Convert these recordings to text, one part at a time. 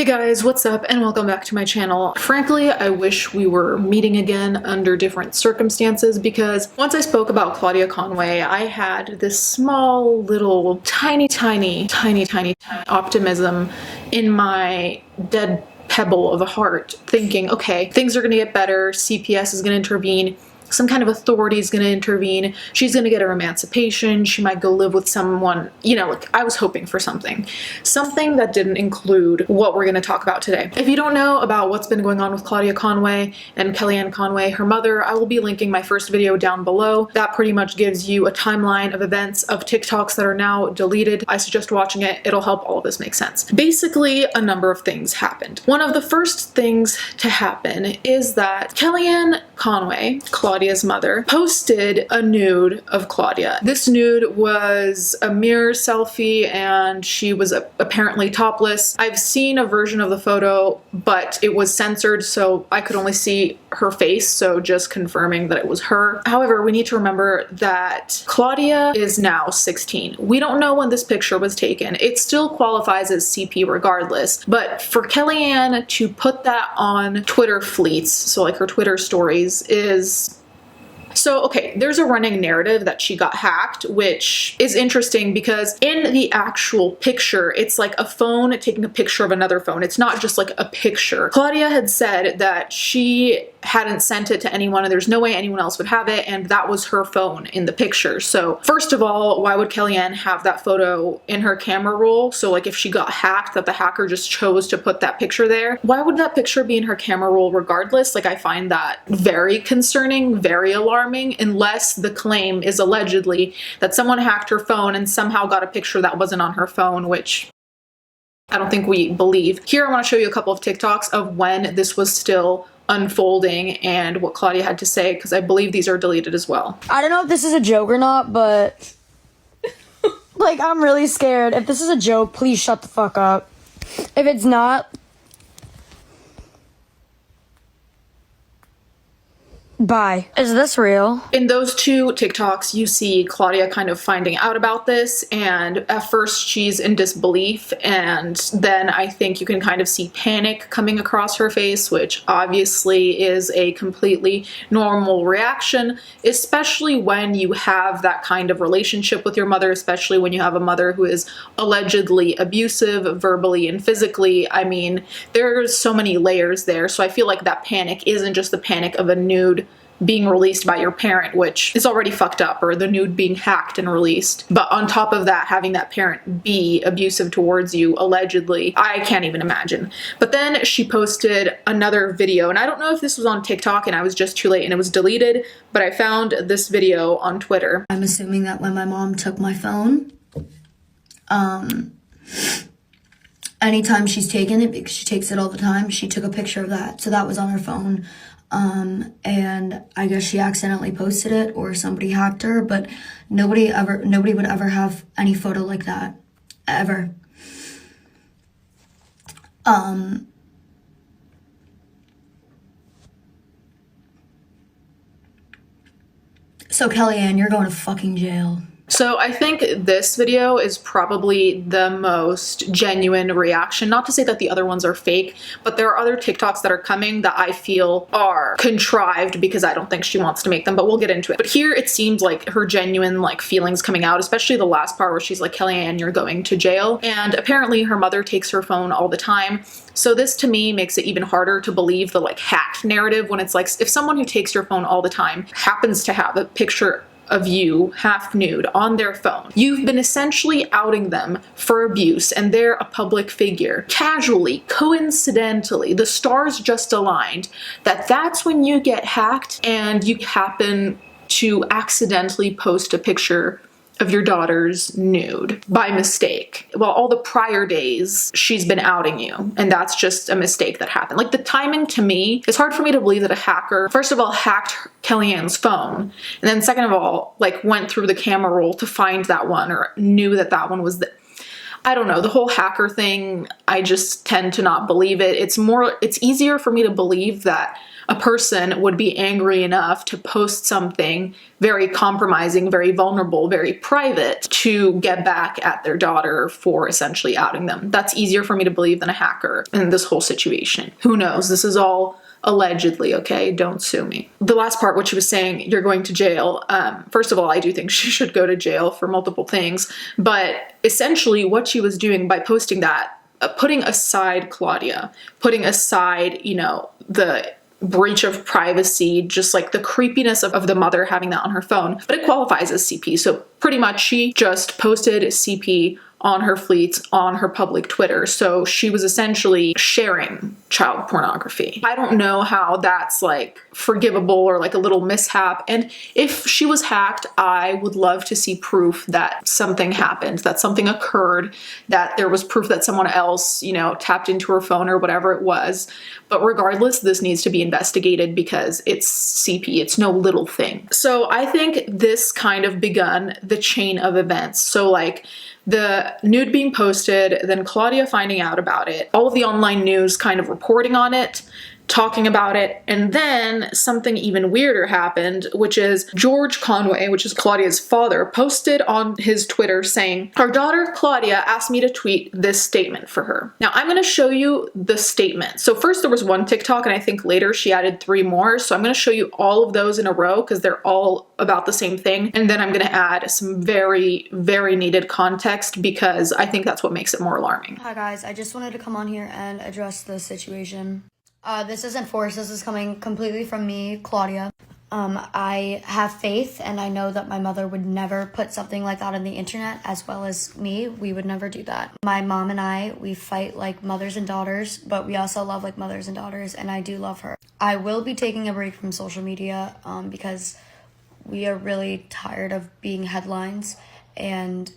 Hey guys, what's up and welcome back to my channel. Frankly, I wish we were meeting again under different circumstances because once I spoke about Claudia Conway, I had this small little tiny optimism in my dead pebble of a heart thinking, okay, things are gonna get better, CPS is gonna intervene, some kind of authority is going to intervene. She's going to get her emancipation. She might go live with someone. You know, like, I was hoping for something that didn't include what we're going to talk about today. If you don't know about what's been going on with Claudia Conway and Kellyanne Conway, her mother, I will be linking my first video down below. That pretty much gives you a timeline of events of TikToks that are now deleted. I suggest watching it. It'll help all of this make sense. Basically, a number of things happened. One of the first things to happen is that Kellyanne Conway, Claudia's mother, posted a nude of Claudia. This nude was a mirror selfie and she was apparently topless. I've seen a version of the photo, but it was censored, so I could only see her face, so just confirming that it was her. However, we need to remember that Claudia is now 16. We don't know when this picture was taken. It still qualifies as CP regardless, but for Kellyanne to put that on Twitter fleets, so like her Twitter stories, is... So, okay, there's a running narrative that she got hacked, which is interesting because in the actual picture, it's like a phone taking a picture of another phone. It's not just like a picture. Claudia had said that she hadn't sent it to anyone and there's no way anyone else would have it, and that was her phone in the picture. So first of all, why would Kellyanne have that photo in her camera roll? So like if she got hacked, that the hacker just chose to put that picture there, why would that picture be in her camera roll regardless? Like, I find that very concerning, very alarming, unless the claim is allegedly that someone hacked her phone and somehow got a picture that wasn't on her phone, which I don't think we believe. Here I want to show you a couple of TikToks of when this was still unfolding and what Claudia had to say, because I believe these are deleted as well. I don't know if this is a joke or not, but like, I'm really scared. If this is a joke, please shut the fuck up. If it's not, bye. Is this real? In those two TikToks, you see Claudia kind of finding out about this, and at first she's in disbelief, and then I think you can kind of see panic coming across her face, which obviously is a completely normal reaction, especially when you have that kind of relationship with your mother, especially when you have a mother who is allegedly abusive verbally and physically. I mean, there's so many layers there, so I feel like that panic isn't just the panic of a nude being released by your parent, which is already fucked up, or the nude being hacked and released. But on top of that, having that parent be abusive towards you, allegedly, I can't even imagine. But then she posted another video, and I don't know if this was on TikTok and I was just too late and it was deleted, but I found this video on Twitter. I'm assuming that when my mom took my phone, anytime she's taken it, because she takes it all the time, she took a picture of that. So that was on her phone. And I guess she accidentally posted it or somebody hacked her, but nobody would ever have any photo like that, ever. So Kellyanne, you're going to fucking jail. So I think this video is probably the most genuine reaction. Not to say that the other ones are fake, but there are other TikToks that are coming that I feel are contrived because I don't think she wants to make them, but we'll get into it. But here it seems like her genuine like feelings coming out, especially the last part where she's like, Kellyanne, you're going to jail. And apparently her mother takes her phone all the time. So this to me makes it even harder to believe the like hacked narrative when it's like, if someone who takes your phone all the time happens to have a picture of you half nude on their phone, you've been essentially outing them for abuse, and they're a public figure. Casually, coincidentally, the stars just aligned that that's when you get hacked and you happen to accidentally post a picture of your daughter's nude by mistake. Well, all the prior days she's been outing you, and that's just a mistake that happened. Like, the timing to me, it's hard for me to believe that a hacker, first of all, hacked Kellyanne's phone, and then second of all, like, went through the camera roll to find that one, or knew that that one was the... I don't know, the whole hacker thing, I just tend to not believe it. It's easier for me to believe that a person would be angry enough to post something very compromising, very vulnerable, very private to get back at their daughter for essentially outing them. That's easier for me to believe than a hacker in this whole situation. Who knows? This is all allegedly, okay? Don't sue me. The last part, what she was saying, you're going to jail. First of all, I do think she should go to jail for multiple things, but essentially what she was doing by posting that, putting aside Claudia, putting aside, you know, the breach of privacy, just like the creepiness of the mother having that on her phone, but it qualifies as CP. So pretty much she just posted CP on her fleets on her public Twitter. So she was essentially sharing child pornography. I don't know how that's like forgivable or like a little mishap. And if she was hacked, I would love to see proof that something happened, that something occurred, that there was proof that someone else, you know, tapped into her phone or whatever it was. But regardless, this needs to be investigated because it's CP. It's no little thing. So I think this kind of begun the chain of events. So like the nude being posted, then Claudia finding out about it, all of the online news kind of reporting on it, talking about it, and then something even weirder happened, which is George Conway, which is Claudia's father, posted on his Twitter saying, "Our daughter Claudia asked me to tweet this statement for her." Now I'm going to show you the statement. So first there was one TikTok, and I think later she added 3 more. So I'm going to show you all of those in a row because they're all about the same thing. And then I'm going to add some very, very needed context because I think that's what makes it more alarming. Hi guys, I just wanted to come on here and address the situation. This isn't forced. This is coming completely from me, Claudia. I have faith, and I know that my mother would never put something like that on the internet, as well as me. We would never do that. My mom and I, we fight like mothers and daughters, but we also love like mothers and daughters, and I do love her. I will be taking a break from social media because we are really tired of being headlines, and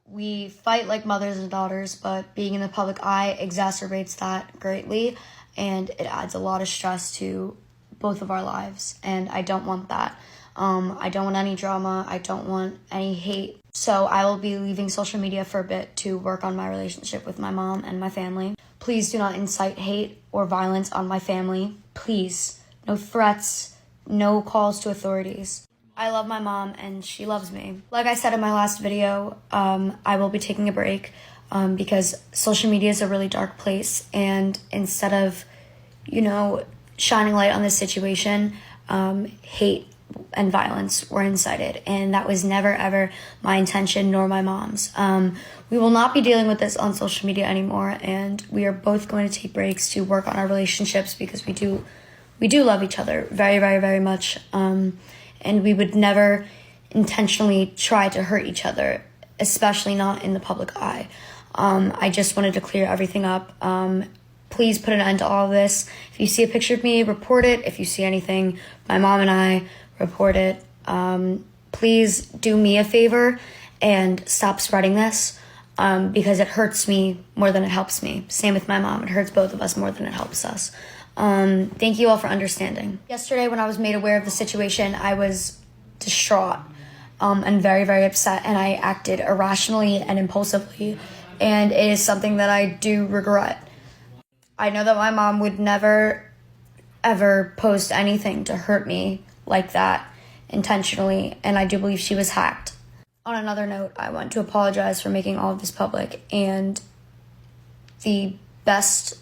we fight like mothers and daughters, but being in the public eye exacerbates that greatly. And it adds a lot of stress to both of our lives, and I don't want that. I don't want any drama. I don't want any hate. So I will be leaving social media for a bit to work on my relationship with my mom and my family. Please do not incite hate or violence on my family. Please. No threats, no calls to authorities. I love my mom, and she loves me. Like I said in my last video, I will be taking a break because social media is a really dark place, and instead of, you know, shining light on this situation, hate and violence were incited, and that was never ever my intention nor my mom's. We will not be dealing with this on social media anymore, and we are both going to take breaks to work on our relationships because we do love each other very, very, very much, and we would never intentionally try to hurt each other, especially not in the public eye. I just wanted to clear everything up. Please put an end to all of this. If you see a picture of me, report it. If you see anything, my mom and I, report it. Please do me a favor and stop spreading this because it hurts me more than it helps me. Same with my mom. It hurts both of us more than it helps us. Thank you all for understanding. Yesterday, when I was made aware of the situation, I was distraught and very, very upset, and I acted irrationally and impulsively, and it is something that I do regret. I know that my mom would never, ever post anything to hurt me like that intentionally, and I do believe she was hacked. On another note, I want to apologize for making all of this public, and the best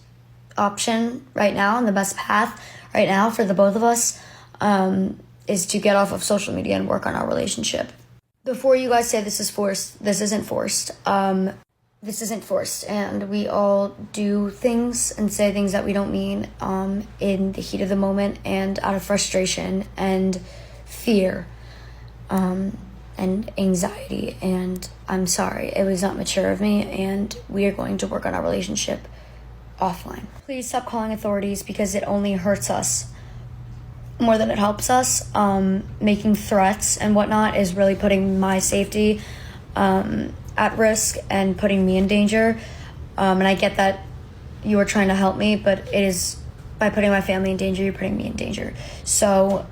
option right now and the best path right now for the both of us is to get off of social media and work on our relationship. Before you guys say this is forced, this isn't forced. This isn't forced, and we all do things and say things that we don't mean in the heat of the moment and out of frustration and fear and anxiety, and I'm sorry. It was not mature of me, and we are going to work on our relationship offline. Please stop calling authorities because it only hurts us more than it helps us. Making threats and whatnot is really putting my safety at risk and putting me in danger. And I get that you are trying to help me, but it is by putting my family in danger, you're putting me in danger. So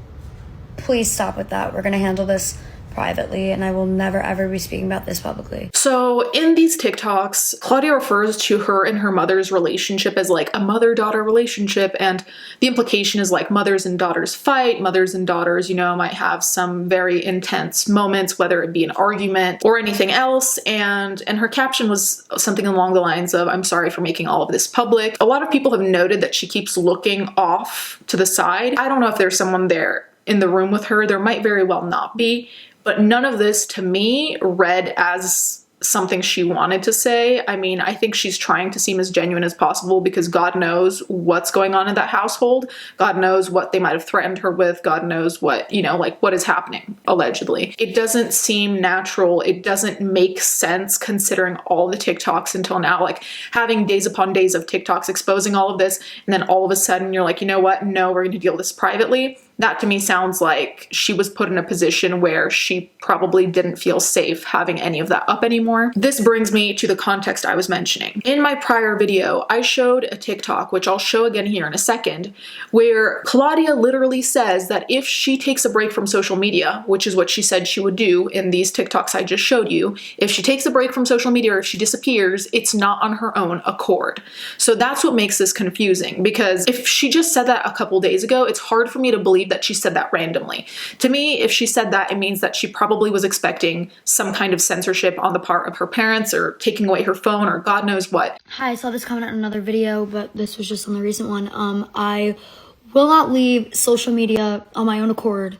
please stop with that. We're going to handle this privately, and I will never ever be speaking about this publicly. So in these TikToks, Claudia refers to her and her mother's relationship as like a mother-daughter relationship, and the implication is like mothers and daughters fight, mothers and daughters, you know, might have some very intense moments, whether it be an argument or anything else, and her caption was something along the lines of, "I'm sorry for making all of this public." A lot of people have noted that she keeps looking off to the side. I don't know if there's someone there in the room with her. There might very well not be, but none of this to me read as something she wanted to say. I mean, I think she's trying to seem as genuine as possible because God knows what's going on in that household. God knows what they might have threatened her with. God knows what, you know, like what is happening, allegedly. It doesn't seem natural. It doesn't make sense considering all the TikToks until now, like having days upon days of TikToks exposing all of this. And then all of a sudden you're like, you know what? No, we're going to deal with this privately. That to me sounds like she was put in a position where she probably didn't feel safe having any of that up anymore. This brings me to the context I was mentioning. In my prior video, I showed a TikTok, which I'll show again here in a second, where Claudia literally says that if she takes a break from social media, which is what she said she would do in these TikToks I just showed you, if she takes a break from social media or if she disappears, it's not on her own accord. So that's what makes this confusing, because if she just said that a couple days ago, it's hard for me to believe that she said that randomly. To me, if she said that, it means that she probably was expecting some kind of censorship on the part of her parents or taking away her phone or God knows what. Hi, I saw this comment on another video, but this was just on the recent one. I will not leave social media on my own accord.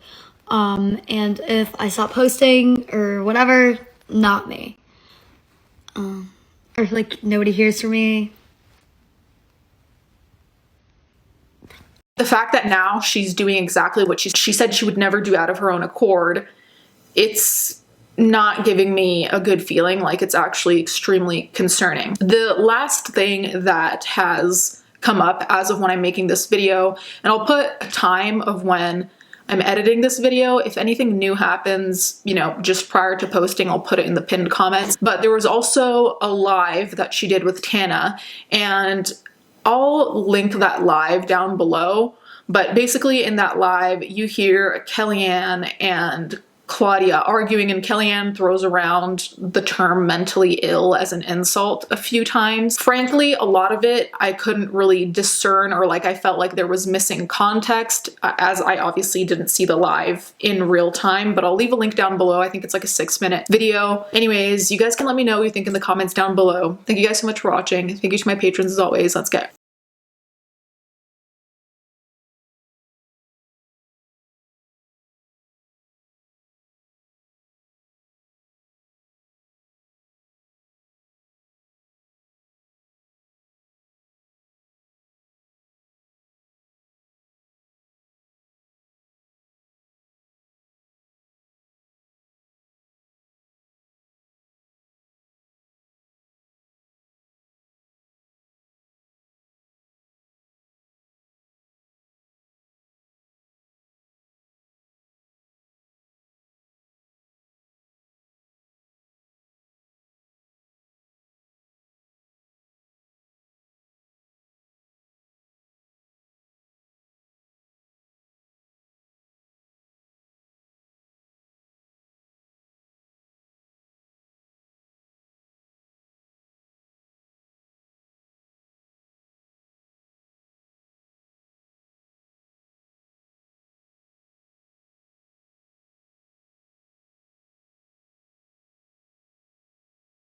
And if I stop posting or whatever, not me. Or if like nobody hears from me. The fact that now she's doing exactly what she said she would never do out of her own accord, it's not giving me a good feeling. Like, it's actually extremely concerning. The last thing that has come up as of when I'm making this video, and I'll put a time of when I'm editing this video. If anything new happens, you know, just prior to posting, I'll put it in the pinned comments. But there was also a live that she did with Tana, and I'll link that live down below, but basically in that live, you hear Kellyanne and Claudia arguing, and Kellyanne throws around the term mentally ill as an insult a few times. Frankly, a lot of it I couldn't really discern, or like I felt like there was missing context, as I obviously didn't see the live in real time, but I'll leave a link down below. I think it's like a 6-minute video. Anyways, you guys can let me know what you think in the comments down below. Thank you guys so much for watching. Thank you to my patrons as always. Let's go.